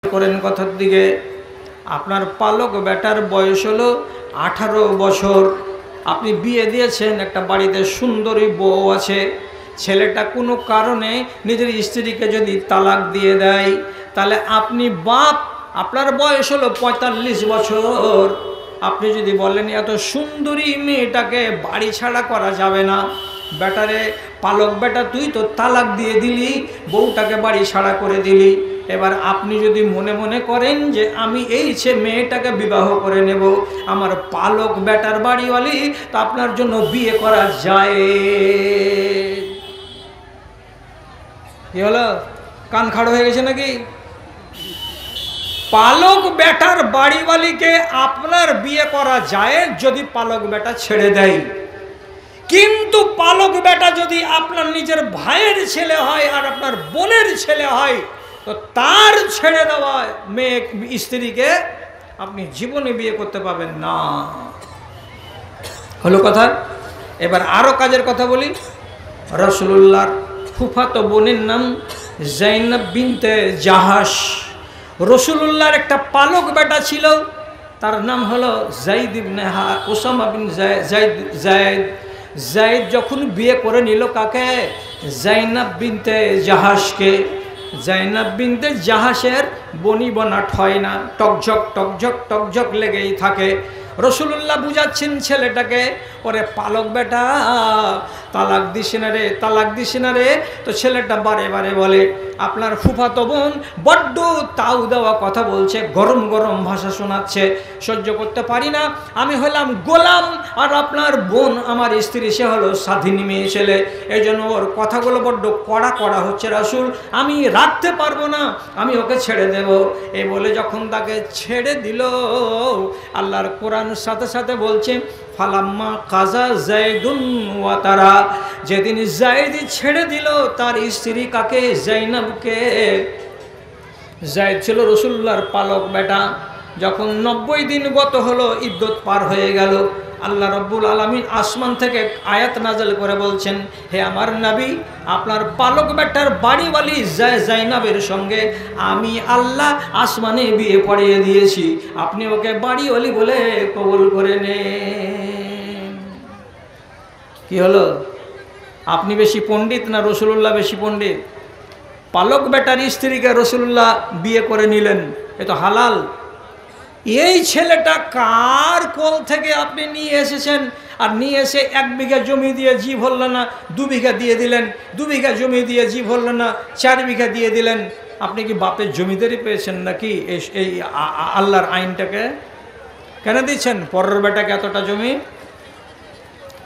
করেন কথার দিকে। আপনার পালক বেটার বয়স হলো 18 বছর। আপনি বিয়ে দিয়েছেন, একটা বাড়িতে সুন্দরী বউ আছে। ছেলেটা কোনো কারণে নিজের স্ত্রীকে যদি তালাক দিয়ে দেয়, তাহলে আপনি বাপ, আপনার বয়স হলো 45 বছর। আপনি যদি বলেন এত সুন্দরী মেয়েটাকে বাড়ি ছাড়া করা যাবে না, বেটারে পালক বেটা তুই তো তালাক দিয়ে দিলি, বউটাকে বাড়ি ছাড়া করে দিলি। এবার আপনি যদি মনে মনে করেন যে আমি এই মেয়েটাকে বিবাহ করে নেব, আমার পালক বেটার বাড়িওয়ালি, তা আপনার জন্য বিয়ে করা যায়। কি হলো, কান খাড়ো হয়ে গেছে নাকি? পালক বেটার বাড়িওয়ালিকে আপনার বিয়ে করা যায় যদি পালক বেটা ছেড়ে দেয়। কিন্তু পালক বেটা যদি আপনার নিজের ভাইয়ের ছেলে হয় আর আপনার বোনের ছেলে হয়, তো তার ছেড়ে দেওয়া মেয়ে স্ত্রীকে আপনি জীবনে বিয়ে করতে পাবেন না। হলো কথা। এবার আরো কাজের কথা বলি। রাসূলুল্লাহর ফুফাতো বোনের নাম জাইনাব বিনতে জাহাশ। রাসূলুল্লাহর একটা পালক বেটা ছিল, তার নাম হলো যায়েদ ইবনে উসামা বিন যায়েদ। যায়েদ যখন বিয়ে করে নিল কাকে? জাইনাব বিনতে জাহাশকে। জাইনাব বিনতে জাহাশের বনিবনাট হয় না, টকঝক টকঝক টকঝক লেগেই থাকে। রাসূলুল্লাহ বুঝাচ্ছেন ছেলেটাকে, ওরে পালক বেটা তালাক দিস না রে, তালাক দিস না রে। তো ছেলেটা বারে বারে বলে আপনার ফুফাতো বোন বড্ড তাও দেওয়া কথা বলছে, গরম গরম ভাষা শোনাচ্ছে, সহ্য করতে পারি না। আমি হলাম গোলাম আর আপনার বোন আমার স্ত্রী, সে হলো স্বাধীন মেয়ে ছেলে, এই জন্য ওর কথাগুলো বড্ড কড়া কড়া হচ্ছে রাসূল, আমি রাখতে পারবো না, আমি ওকে ছেড়ে দেব। এই বলে যখন তাকে ছেড়ে দিল, আল্লাহর কোরআন সাথে সাথে বলছে ফালাম্মা কাজা যায়েদুন ওয়াতারা, যেদিন যায়েদ ছেড়ে দিল তার স্ত্রী কাকে? জাইনাবকে। যায়েদ ছিল রাসূলুল্লাহর পালক বেটা। যখন 90 দিন গত হলো, ইদ্যত পার হয়ে গেল, আল্লাহ রাব্বুল আলামিন আসমান থেকে আয়াত নাযিল করে বলছেন, হে আমার নবী, আপনার পালক বেটার বাড়িওয়ালি জাইনাবের সঙ্গে আমি আল্লাহ আসমানে বিয়ে পড়িয়ে দিয়েছি, আপনি ওকে বাড়িওয়ালি বলে কবুল করে নেন। কি হলো, আপনি বেশি পণ্ডিত না রাসূলুল্লাহ বেশি পণ্ডিত? পালক বেটার স্ত্রীকে রাসূলুল্লাহ বিয়ে করে নিলেন, এ তো হালাল। এই ছেলেটা কার কোল থেকে আপনি নিয়ে এসেছেন? আর নিয়ে এসে 1 বিঘা জমি দিয়ে জি ভরল না, 2 বিঘা দিয়ে দিলেন, 2 বিঘা জমি দিয়ে জি ভরল না, 4 বিঘা দিয়ে দিলেন। আপনি কি বাপের জমিদারি পেয়েছেন নাকি? এই আল্লাহর আইনটাকে কেন দিচ্ছেন? পরের বেটাকে এতটা জমি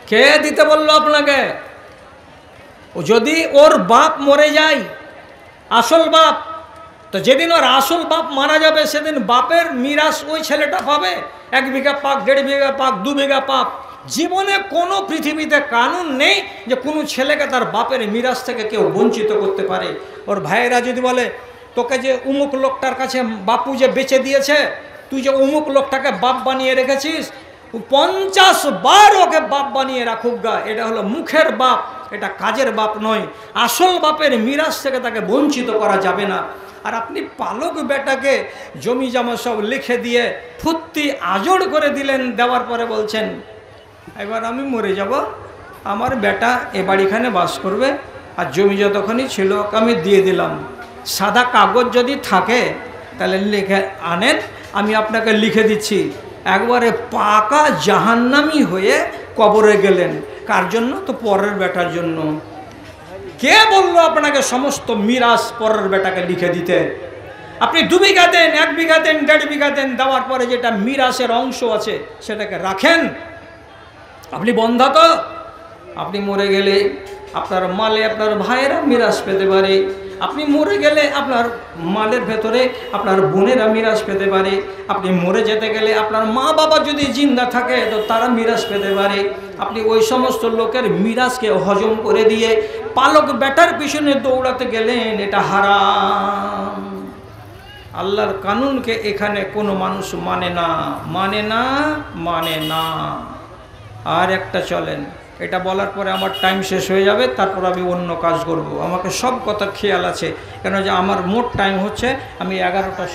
কে দিতে বললো আপনাকে? যদি ওর বাপ মরে যায়, আসল বাপ, তো যেদিন ওর আসল বাপ মারা যাবে সেদিন বাপের মিরাস ওই ছেলেটা পাবে। 1 বিঘা পাক, 1.5 বিঘা পাক, 2 বিঘা পাক। জীবনে কোনো পৃথিবীতে কানুন নেই যে কোনো ছেলেকে তার বাপের মিরাস থেকে কেউ বঞ্চিত করতে পারে। ওর ভাইয়েরা যদি বলে তোকে যে উমুক লোকটার কাছে বাপু যে বেচে দিয়েছে, তুই যে উমুক লোকটাকে বাপ বানিয়ে রেখেছিস, 50 বার ওকে বাপ বানিয়ে রাখুক গা, এটা হলো মুখের বাপ, এটা কাজের বাপ নয়। আসল বাপের মিরাস থেকে তাকে বঞ্চিত করা যাবে না। আর আপনি পালক বেটাকে জমি জমা সব লিখে দিয়ে ফুর্তি আজড় করে দিলেন, দেওয়ার পরে বলছেন এবার আমি মরে যাব, আমার বেটা এ বাড়িখানে বাস করবে, আর জমি যতখানি ছিল আমি দিয়ে দিলাম। সাদা কাগজ যদি থাকে তাহলে লিখে আনেন, আমি আপনাকে লিখে দিচ্ছি। একবারে পাকা জাহান্নামী হয়ে কবরে গেলেন। কার জন্য? তো পরের বেটার জন্য। কে বললো আপনাকে সমস্ত মিরাস পরের বেটাকে লিখে দিতে? আপনি 2 বিঘা দেন, 1 বিঘা দেন, 1.5 বিঘা দেন, দেওয়ার পরে যেটা মিরাসের অংশ আছে সেটাকে রাখেন। আপনি বন্ধা তো? আপনি মরে গেলে আপনার মালে আপনার ভাইয়েরা মিরাস পেতে পারে, আপনি মরে গেলে আপনার মালের ভেতরে আপনার বোনেরা মিরাস পেতে পারে, আপনি মরে যেতে গেলে আপনার মা বাবা যদি জিন্দা থাকে তো তারা মিরাস পেতে পারে। আপনি ওই সমস্ত লোকের মিরাসকে হজম করে দিয়ে পালক বেটার পিছনে দৌড়াতে গেলেন, এটা হারাম। আল্লাহর কানুনকে এখানে কোনো মানুষ মানে না, মানে না, মানে না। আর একটা চলেন, এটা বলার পরে আমার টাইম শেষ হয়ে যাবে, তারপর আমি অন্য কাজ করব। আমাকে সব কথা খেয়াল আছে, কেন যে আমার মোট টাইম হচ্ছে আমি 11টা